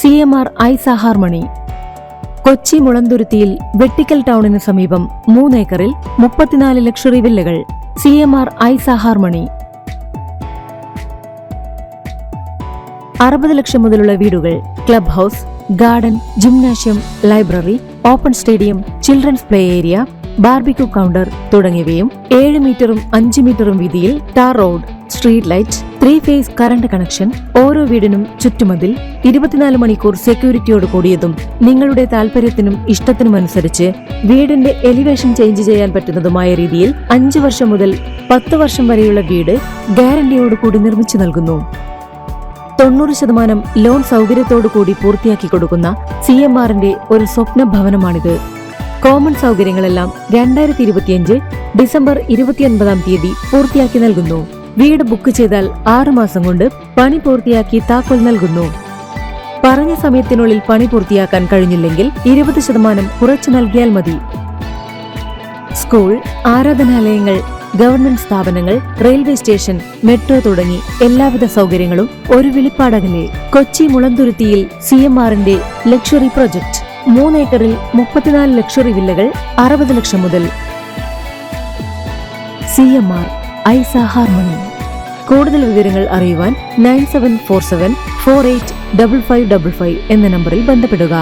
CMR ഐസ harmony. Kochi മുളന്തുരുത്തിയിൽ Vettikkal ടൗണിന് സമീപം 3 ഏക്കറിൽ 34 ലക്ഷറി വില്ലകൾ. CMR ഐസ ഹാർമണി. 60 ലക്ഷം മുതലുള്ള വീടുകൾ, club house, garden, gymnasium, library, open stadium, children's play area, barbecue counter തുടങ്ങിയവയും 7 മീറ്ററും 5 മീറ്ററും വീതിയിൽ tar road, street light, 3 phase current connection, ഓരോ വീടിനും ചുറ്റുമതിൽ, 24 മണിക്കൂർ സെക്യൂരിറ്റിയോട് കൂടിയതും നിങ്ങളുടെ താൽപര്യത്തിനും ഇഷ്ടത്തിനുമനുസരിച്ച് വീടിന്റെ എലിവേഷൻ ചേഞ്ച് ചെയ്യാൻ പറ്റുന്നതുമായ രീതിയിൽ 5 വർഷം മുതൽ 10 വർഷം വരെയുള്ള വീട് ഗ്യാരണ്ടിയോട് കൂടി നിർമ്മിച്ചു നൽകുന്നു. 90% ലോൺ സൗകര്യത്തോടു കൂടി പൂർത്തിയാക്കി കൊടുക്കുന്ന CMRന്റെ ഒരു സ്വപ്ന ഭവനമാണിത്. കോമൺ സൗകര്യങ്ങളെല്ലാം 2025 ഡിസംബർ 29 പൂർത്തിയാക്കി നൽകുന്നു. വീട് ബുക്ക് ചെയ്താൽ 6 മാസം കൊണ്ട് പണി പൂർത്തിയാക്കി താക്കോൽ നൽകുന്നു. പറഞ്ഞ സമയത്തിനുള്ളിൽ പണി പൂർത്തിയാക്കാൻ കഴിഞ്ഞില്ലെങ്കിൽ 20% കുറച്ചു നൽകിയാൽ മതി. സ്കൂൾ, ആരാധനാലയങ്ങൾ, ഗവൺമെന്റ് സ്ഥാപനങ്ങൾ, റെയിൽവേ സ്റ്റേഷൻ, മെട്രോ തുടങ്ങി എല്ലാവിധ സൗകര്യങ്ങളും ഒരു വിളിപ്പാടകലെ. കൊച്ചി മുളന്തുരുത്തിയിൽ CMRന്റെ ലക്ഷറി പ്രൊജക്ട്. 3 ഏക്കറിൽ 34 ലക്ഷറി വില്ലകൾ 60 ലക്ഷം മുതൽ. CMR ഐസ ഹാർമണി. കൂടുതൽ വിവരങ്ങൾ അറിയുവാൻ 9747485555 എന്ന നമ്പറിൽ ബന്ധപ്പെടുക.